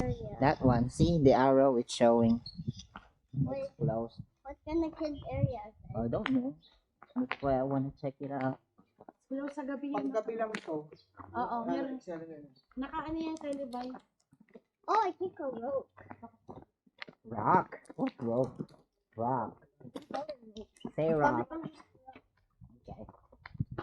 area? That one. See the arrow? It's showing. Wait, It's closed. what kind of kids area is it? I don't know. That's why I want to check it out. Pero sa gabi yan. Paggabi lang ito. Oo, meron. Meron. Nakaano yan, televise. Oh, I think a rope. Rock. What rope? Rock. Say rock. Okay.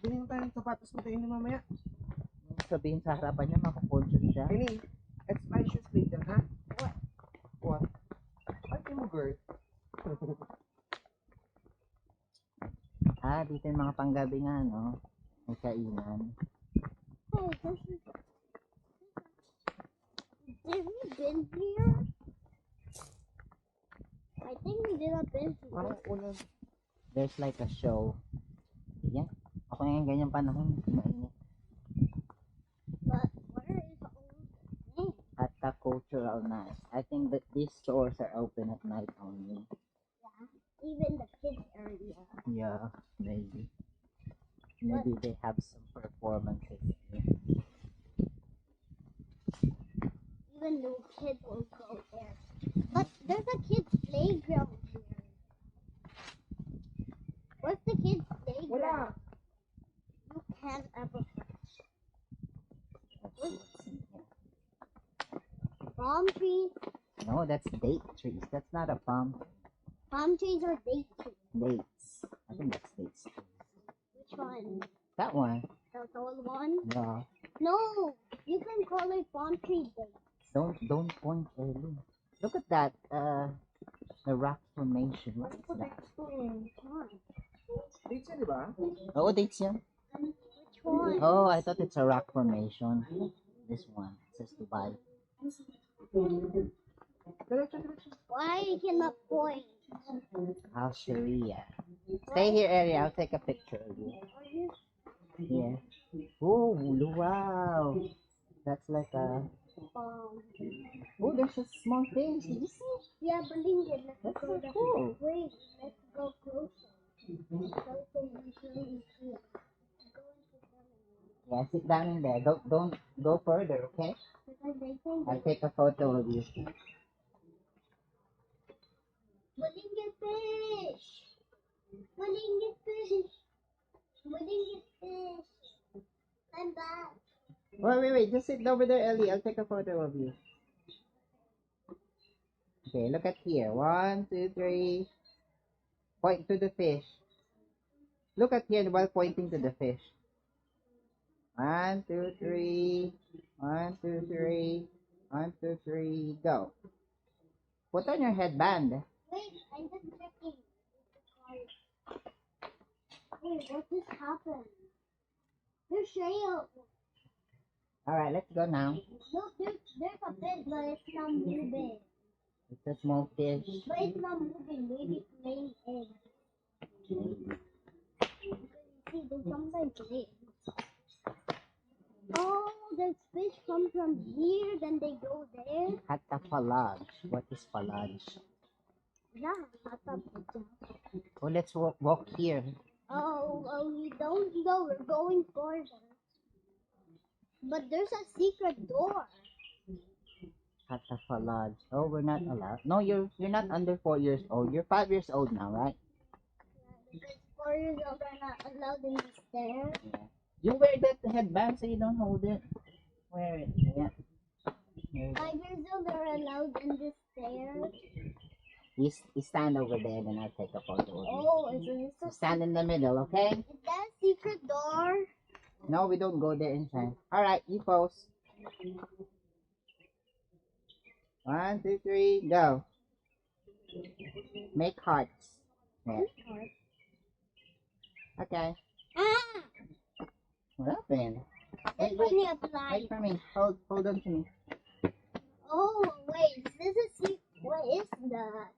Bilhin tayo ng sapatos mo tayo ni mamaya. Sabihin sa harapan niya, makakonsul siya. Ini, expired shoes later, ha? What? What? Ay, mo girl. Dito yung mga panggabi nga, no? May kainan. Oh, this is... Have we been here? I think we did not been here. Parang unang There's like a show. Yan. Ako ngayon ganyang panahon. Mainit. But where is all the things? At the cultural night. I think that these stores are open at night only. Yeah, even the kids area. Yeah, maybe. Maybe they have some performances here. Even though kids will go there. But there's a kids playground here. What's the kids playground? wala. You can't ever Let's see what's in here. palm trees. No, that's date trees. That's not a palm. Palm trees are date trees. Dates. I think that's dates. Which one? That one. The tall one? Yeah. No, you can call it palm tree date. Don't point early. Look at that. The rock formation. What is that? Which one? Dito di ba? Oh, dates yan. Which one? Oh, I thought it's a rock formation. This one. It says Dubai. Diretso. Why you cannot point? Al Sharia. Stay here, Ari. I'll take a picture of you. Are you? Here. Oh, wow. That's like a... Oh, there's a small thing. Did you see? Yeah, believe it. Let's That's go so there. cool. Wait, let's go closer. So can we really see it? Go into the Yeah, sit down in there. Don't go further, okay? because they think I'll take a photo of you. Malinga fish! Malinga fish! Malinga fish! I'm back. Wait. Just sit over there, Ellie. I'll take a photo of you. Okay, look at here. 1, 2, 3. Point to the fish. Look at here while pointing to the fish. 1, 2, 3. 1, 2, 3. 1, 2, 3. Go. Put on your headband. Wait, I'm just checking. Wait, what just happened? There's shale. Alright, let's go now. Look, there's a fish, but it's not moving. It's a small fish. But it's not moving. Maybe it's laying eggs. See, they sometimes lay. Oh, the fish come from here, then they go there. Hatta falaj. What is falaj? Yeah, I thought so. Oh, let's walk here. Oh, we don't go. We're going further. But there's a secret door. Hatta falaj. Oh, we're not allowed. No, you're not under 4 years old. You're 5 years old now, right? Because 4 years old are not allowed in the stairs. You wear that headband so you don't hold it. Wear it. Yeah. Here 5 years old are allowed in the stairs. you stand over there, then I'll take a photo of you. Oh, is You this stand in the middle, okay? is that a secret door? No, we don't go there inside. Alright, you pose. 1, 2, 3, go. Make hearts. Yeah. Okay. Ah! What happened? It's Wait. only applied. Wait for me. Hold on to me. Oh, wait. This is secret. What is that?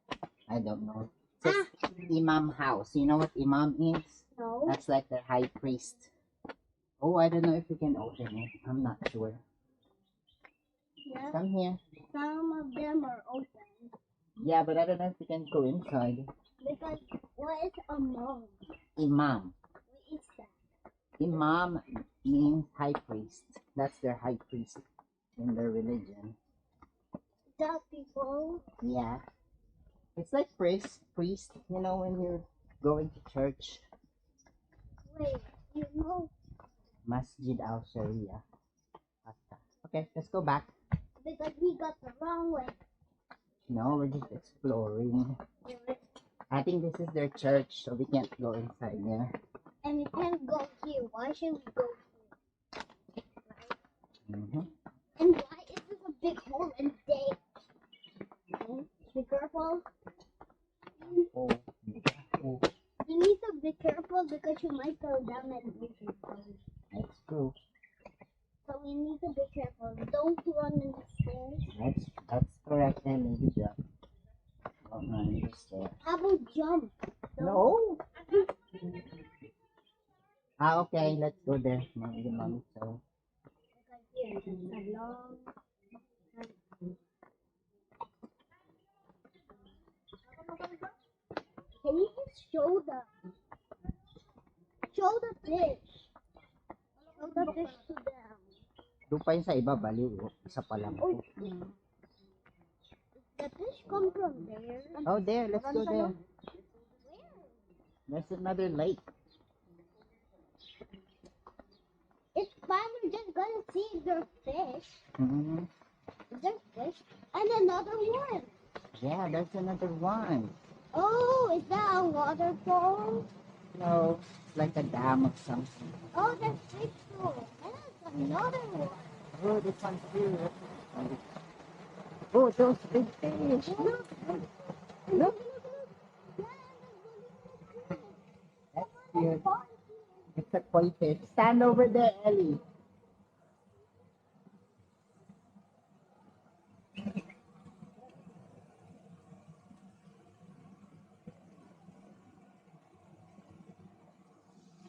I don't know. It says Imam house. You know what Imam is? No. That's like the high priest. Oh, I don't know if you can open it. I'm not sure. Yeah. Come here. Some of them are open. Yeah, but I don't know if you can go inside. Because what is a monk? Imam. What is that? Imam means high priest. That's their high priest in their religion. that before? Yeah. It's like priest, you know, when you're going to church. Wait, you know, Masjid Al Sharia. Okay, let's go back. because we got the wrong way. No, we're just exploring. I think this is their church, so we can't go inside there. And we can't go here. Why should we go here? Mm-hmm. And why is this a big hole in day? Okay, be careful. Oh, oh, You need to be careful because you might go down and lose your phone. that's true. So we need to be careful. Don't run in the stairs. That's correct, Emily. Good job. Don't run in the stairs. How about jump? No. Okay, let's go there. Mommy, so. Because here, it's a long. Can you just show the fish? Show the fish to them. Doon pa yun sa iba, baliw. Isa pa lang. Oh, the fish come from there. Oh, there. Let's go there. Where? There's another lake. It's fine. We're just gonna see their fish. Mm-hmm. There's fish and another one. Yeah, there's another one. Oh, is that a waterfall? No, it's like a dam of something. Oh, there's fish too. And there's another one. Oh, this one's here. Oh, those big fish. Look. Look. Yeah, That's cute. It's a koi fish. Stand over there, Ellie.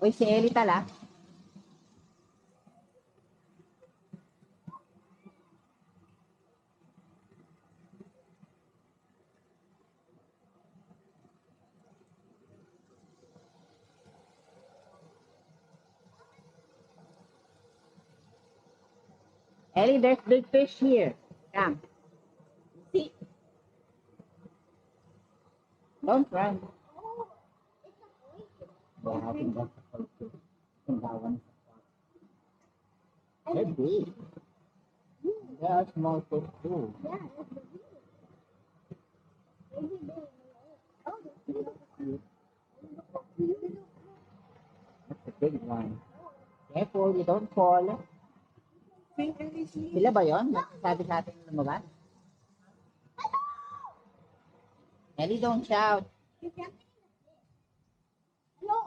Uy, si Ellie tala. Ellie, there's big fish here. Come. See? Don't run. Yeah, I think that's a koi fish. I think that one's a koi. They're big. There are small fish too. yeah, that's the view. Oh, That's a big one. Careful, you don't fall. Sila ba yun? Sabi sa atin lumabas? Ellie, don't shout. no.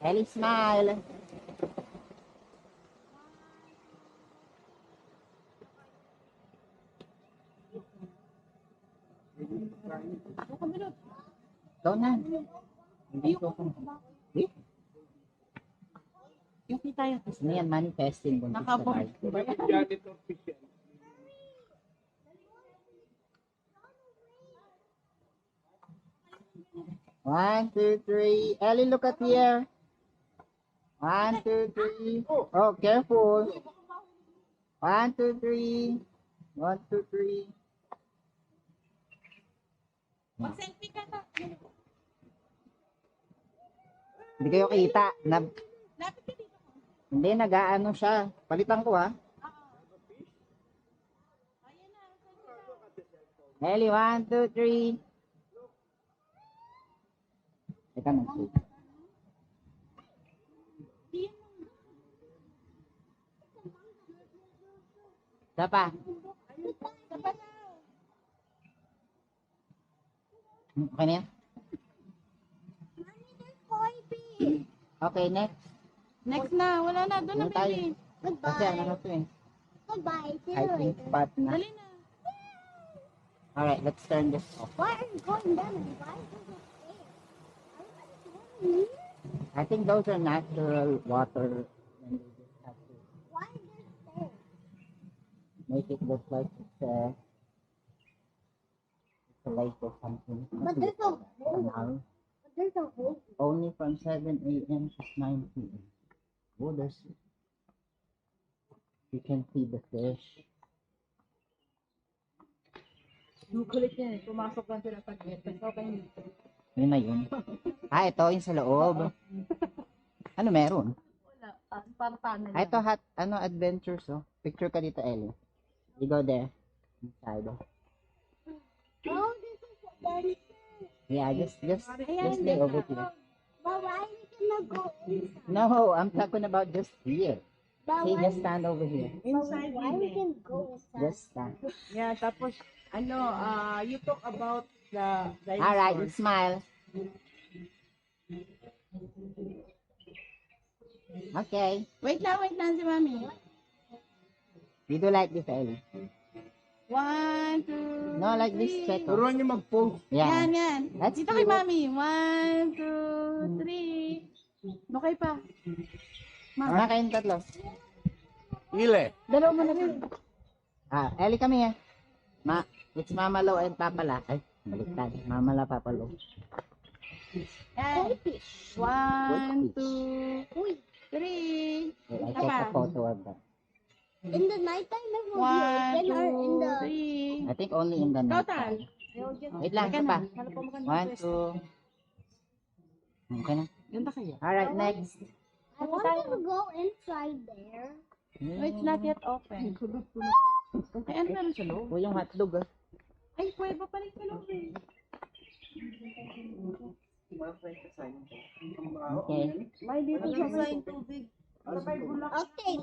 Ellie, smile. Don't na. Hindi ko kung... Eh? Yung tayo. Ano yan, manifesting. Buntis sa Nakabog. life. One, two, three. Ellie, look at here. One, two, three. Oh, careful. One, two, three. One, two, three. Mag-selfie ka na. Hindi kayo kita. Lapit ka dito. Hindi, nag-aano siya. Palitan ko ha. Ayan na. Ellie, one, two, three. Teka, nag-shoot. Isa pa. Okay na yan? Okay, next. Next na. Wala na. Doon na, Doon tayo. baby. Kasi ano na Goodbye. to eh. Goodbye. See you Hiking later. spot na. Dali na. Alright, let's turn this off. Why are you going down and why is it there? Everybody's going here? I think those are natural water. And they just have to Why is there stairs? make it look like it's a lake or something. But there's a hole. Canal. But there's a hole. Only from 7 a.m. to 9 p.m. Oh, there's... You can see the fish. Yung kulit yan. Pumasok lang sila sa gate. So, okay. Yun na yun. Ah, ito yung sa loob. Ano meron? Wala. Para paano Ah, ito hot, adventures, oh. Picture ka dito, Ellie. You go there. Inside. Oh, this is a dancer. Yeah, just stay over here. But why we cannot go inside? No, I'm talking about just here. But See, why, just stand over here. Inside why we can go inside? Just stand. Yeah, tapos, you talk about the Alright, you smile. Okay. Wait lang si Mami. You do like this, Ellie. 1, 2, No, like this set. Oh. Turuan niyo mag-post. Yeah. Yan. That's Dito kay cute. Mami. 1, 2, 3. No kay pa. Mga kayong tatlo. Ile. Dalawa mo na rin. Ah, Ellie, come here. It's Mama Lo and Papa La. Ay, baliktad. Mama La, Papa Lo. Yan. 1, 2, Uy, 3. Wait, I take a photo of that. in the nighttime it will 1, be open or in the 2, 3. I think only in the night. Total. Wait lang, isa pa. 1, 2. Okay na. Ganda kaya. Alright, next. I wanted to go inside there. No, it's not yet open. Ay, ano meron sa loob? O yung hotdog, ah. Ay, pwede pa pala yung sa loob eh. Okay. May dito sa yung tubig. Okay,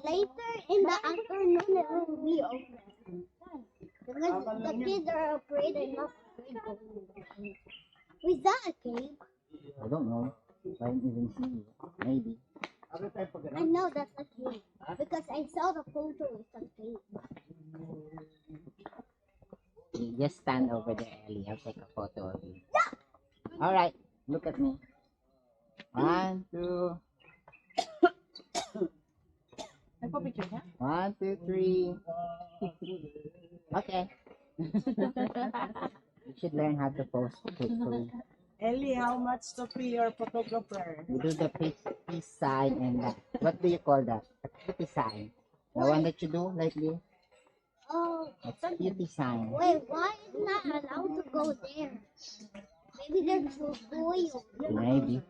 later in the afternoon it will be open. Because the kids are afraid enough to go. Is that a cave? I don't know. I didn't even see it. Maybe. I know that's a cave. Because I saw the photo, it's a cave. You just stand over there, Ellie. I'll take a photo of you. Alright, look at me. 1, 2. Nagpa-picture niya? 1, 2, 3. Okay. You should learn how to post quickly. Ellie, how much to pay your photographer? You do the peace sign and what do you call that? A cutie sign. The one that you do like this. Oh, That's a cutie sign. wait, why is not allowed to go there? Maybe there's a boy over there. Maybe.